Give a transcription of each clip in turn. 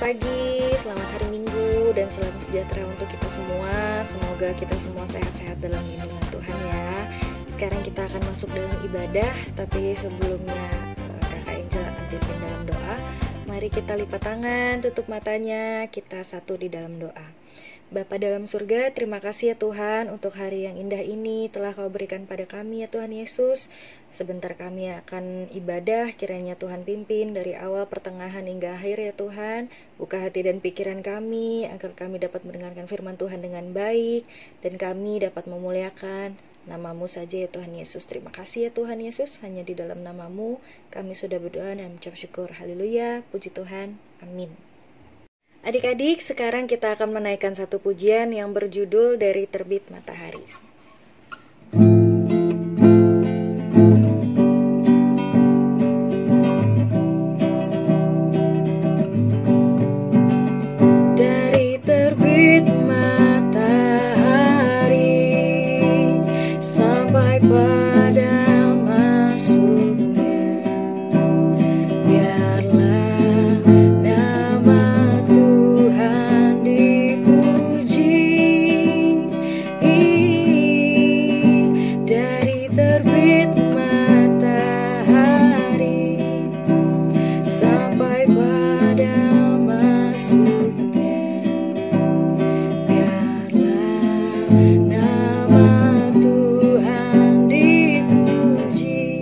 pagi, selamat hari Minggu, dan salam sejahtera untuk kita semua. Semoga kita semua sehat-sehat dalam lindungan Tuhan ya. Sekarang kita akan masuk dalam ibadah, tapi sebelumnya Kakak Angel akan pimpin dalam doa. Mari kita lipat tangan, tutup matanya, kita satu di dalam doa. Bapa dalam surga, terima kasih ya Tuhan untuk hari yang indah ini telah Kau berikan pada kami ya Tuhan Yesus. Sebentar kami akan ibadah, kiranya Tuhan pimpin dari awal, pertengahan hingga akhir ya Tuhan. Buka hati dan pikiran kami agar kami dapat mendengarkan firman Tuhan dengan baik dan kami dapat memuliakan nama-Mu saja ya Tuhan Yesus. Terima kasih ya Tuhan Yesus, hanya di dalam nama-Mu kami sudah berdoa dan mengucap syukur. Haleluya, puji Tuhan, amin. Adik-adik, sekarang kita akan menaikkan satu pujian yang berjudul Dari Terbit Matahari. Dari terbit matahari sampai pada masuknya, biarlah nama Tuhan dipuji. Dari terbit matahari sampai pada masuknya, biarlah nama Tuhan dipuji.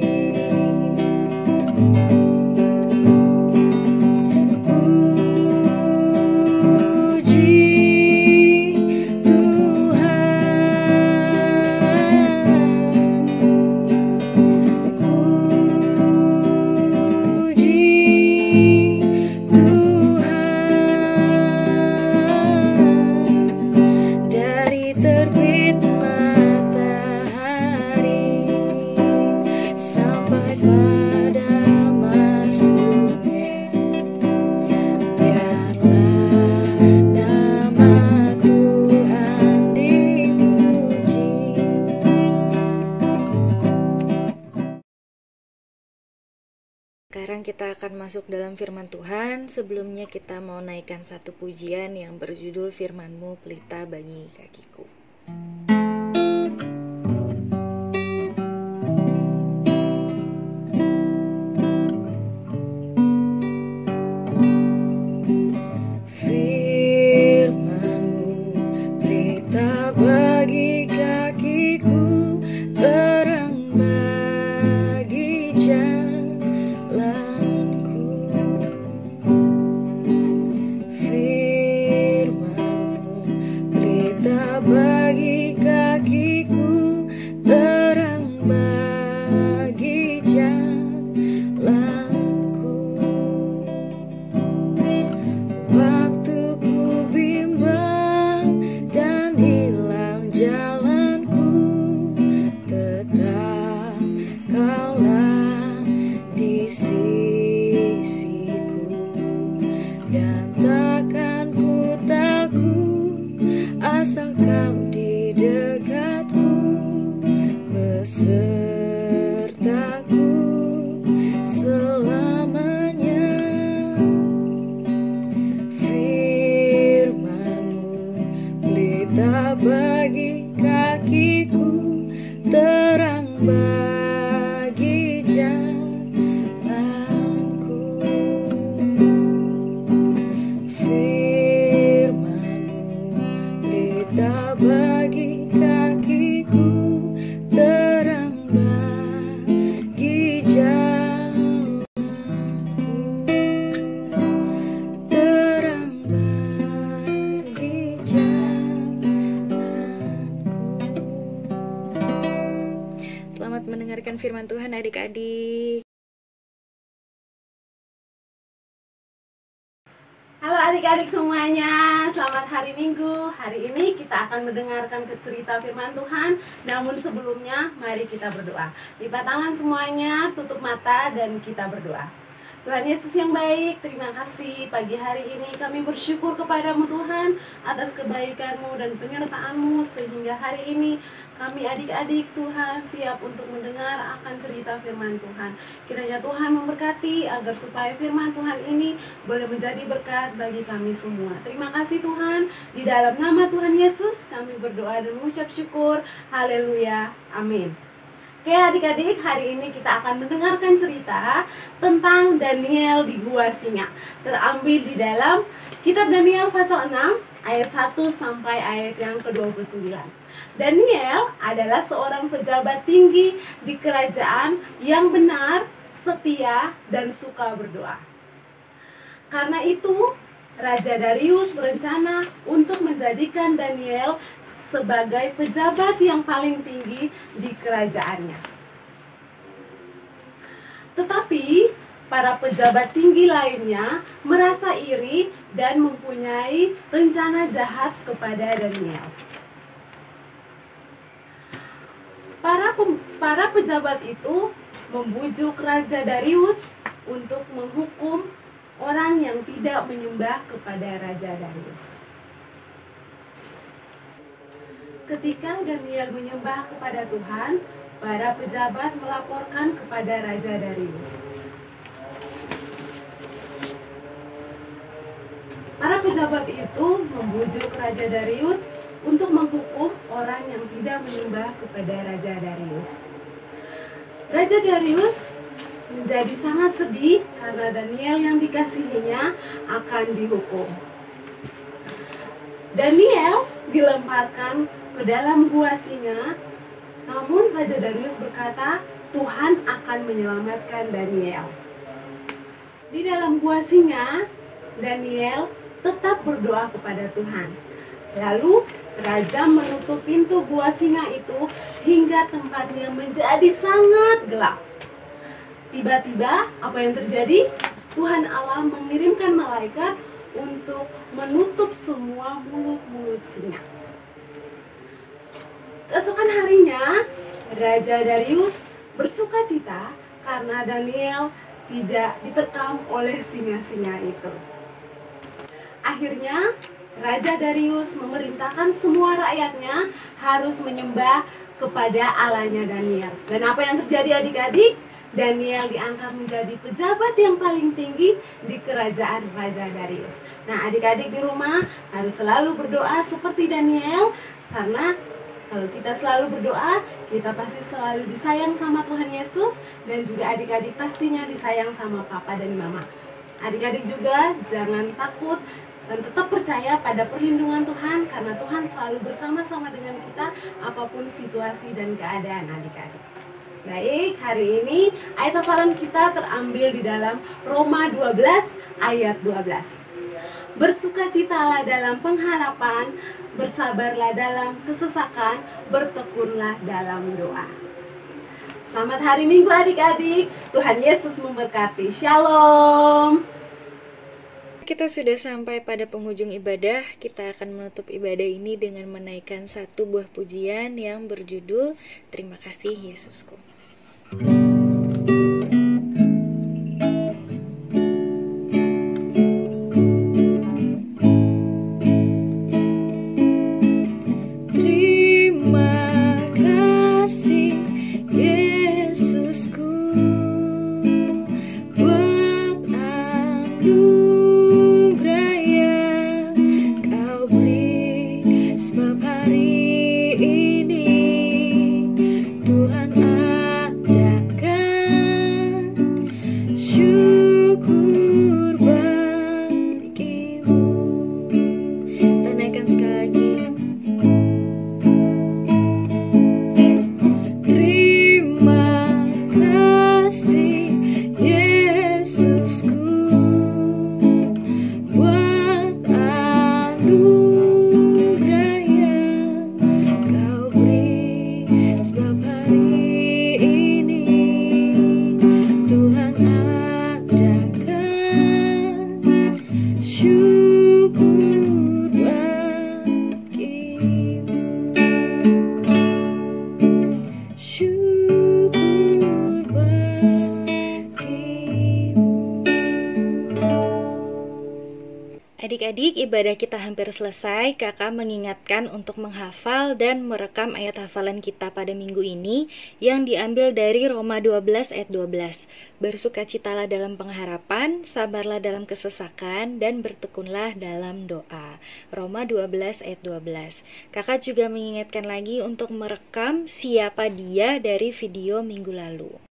Dari terbit matahari sampai pada masuknya, biarlah nama Tuhan dipuji. Sekarang kita akan masuk dalam firman Tuhan. Sebelumnya kita mau naikkan satu pujian yang berjudul Firman-Mu Pelita Bagi Kakiku. Firman-Mu pelita bagi kakiku, terang bagi jalanku. Firman-Mu pelita bagi kakiku, terang bagi jalanku. Waktu ku bimbang dan hilang jalanku, tetap Kaulah di sisiku, dan takkan ku takut asal Kau di dekatku, besertaku selamanya. Firman-Mu pelita bagi kakiku, terang bagi jalanku. Firman-Mu pelita bagi kakiku, terang bagi jalanku. Terang bagi jalanku. Selamat mendengarkan firman Tuhan adik-adik. Halo adik-adik semuanya, selamat hari Minggu. Hari ini kita akan mendengarkan cerita firman Tuhan. Namun sebelumnya, mari kita berdoa. Lipat tangan semuanya, tutup mata dan kita berdoa. Tuhan Yesus yang baik, terima kasih pagi hari ini kami bersyukur kepadamu Tuhan atas kebaikan-Mu dan penyertaan-Mu sehingga hari ini kami adik-adik Tuhan siap untuk mendengar akan cerita firman Tuhan. Kiranya Tuhan memberkati agar supaya firman Tuhan ini boleh menjadi berkat bagi kami semua. Terima kasih Tuhan, di dalam nama Tuhan Yesus kami berdoa dan mengucap syukur. Haleluya, amin. Oke adik-adik, hari ini kita akan mendengarkan cerita tentang Daniel di Gua Singa. Terambil di dalam kitab Daniel pasal 6 ayat 1 sampai ayat yang ke-29. Daniel adalah seorang pejabat tinggi di kerajaan yang benar, setia, dan suka berdoa. Karena itu, Raja Darius berencana untuk menjadikan Daniel sebagai pejabat yang paling tinggi di kerajaannya. Tetapi para pejabat tinggi lainnya merasa iri dan mempunyai rencana jahat kepada Daniel. Para pejabat itu membujuk Raja Darius untuk menghukum orang yang tidak menyembah kepada Raja Darius. Ketika Daniel menyembah kepada Tuhan, para pejabat melaporkan kepada Raja Darius. Para pejabat itu membujuk Raja Darius untuk menghukum orang yang tidak menyembah kepada Raja Darius. Raja Darius menjadi sangat sedih karena Daniel yang dikasihinya akan dihukum. Daniel dilemparkan ke dalam gua singa, namun Raja Darius berkata, Tuhan akan menyelamatkan Daniel. Di dalam gua singa, Daniel tetap berdoa kepada Tuhan. Lalu Raja menutup pintu gua singa itu hingga tempatnya menjadi sangat gelap. Tiba-tiba apa yang terjadi? Tuhan Allah mengirimkan malaikat untuk menutup semua mulut-mulut singa. Keesokan harinya, Raja Darius bersuka cita karena Daniel tidak diterkam oleh singa-singa itu. Akhirnya, Raja Darius memerintahkan semua rakyatnya harus menyembah kepada Allahnya Daniel. Dan apa yang terjadi adik-adik? Daniel diangkat menjadi pejabat yang paling tinggi di kerajaan Raja Darius. Nah, adik-adik di rumah harus selalu berdoa seperti Daniel, karena kalau kita selalu berdoa, kita pasti selalu disayang sama Tuhan Yesus, dan juga adik-adik pastinya disayang sama Papa dan Mama. Adik-adik juga jangan takut dan tetap percaya pada perlindungan Tuhan, karena Tuhan selalu bersama-sama dengan kita apapun situasi dan keadaan adik-adik. Baik, hari ini ayat hafalan kita terambil di dalam Roma 12 ayat 12. Bersukacitalah dalam pengharapan, bersabarlah dalam kesesakan, bertekunlah dalam doa. Selamat hari Minggu adik-adik, Tuhan Yesus memberkati. Shalom. Kita sudah sampai pada penghujung ibadah. Kita akan menutup ibadah ini dengan menaikkan satu buah pujian yang berjudul Terima Kasih Yesusku. Sebab hari ini Tuhan Adik-adik, ibadah kita hampir selesai. Kakak mengingatkan untuk menghafal dan merekam ayat hafalan kita pada minggu ini yang diambil dari Roma 12 ayat 12. Bersukacitalah dalam pengharapan, sabarlah dalam kesesakan, dan bertekunlah dalam doa. Roma 12 ayat 12. Kakak juga mengingatkan lagi untuk merekam siapa dia dari video minggu lalu.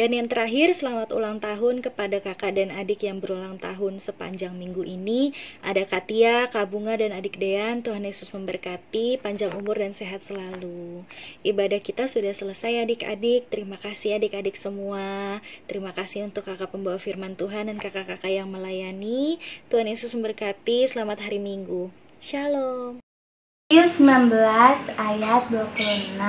Dan yang terakhir, selamat ulang tahun kepada kakak dan adik yang berulang tahun sepanjang minggu ini. Ada Katia, Kak Bunga, dan adik Dean. Tuhan Yesus memberkati, panjang umur dan sehat selalu. Ibadah kita sudah selesai adik-adik. Terima kasih adik-adik semua. Terima kasih untuk kakak pembawa firman Tuhan dan kakak-kakak yang melayani. Tuhan Yesus memberkati, selamat hari Minggu. Shalom. Matius 19 ayat 26.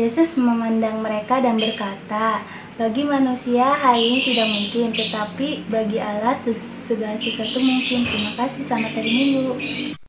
Yesus memandang mereka dan berkata, bagi manusia hal ini tidak mungkin, tetapi bagi Allah segala sesuatu mungkin. Terima kasih, selamat hari Minggu.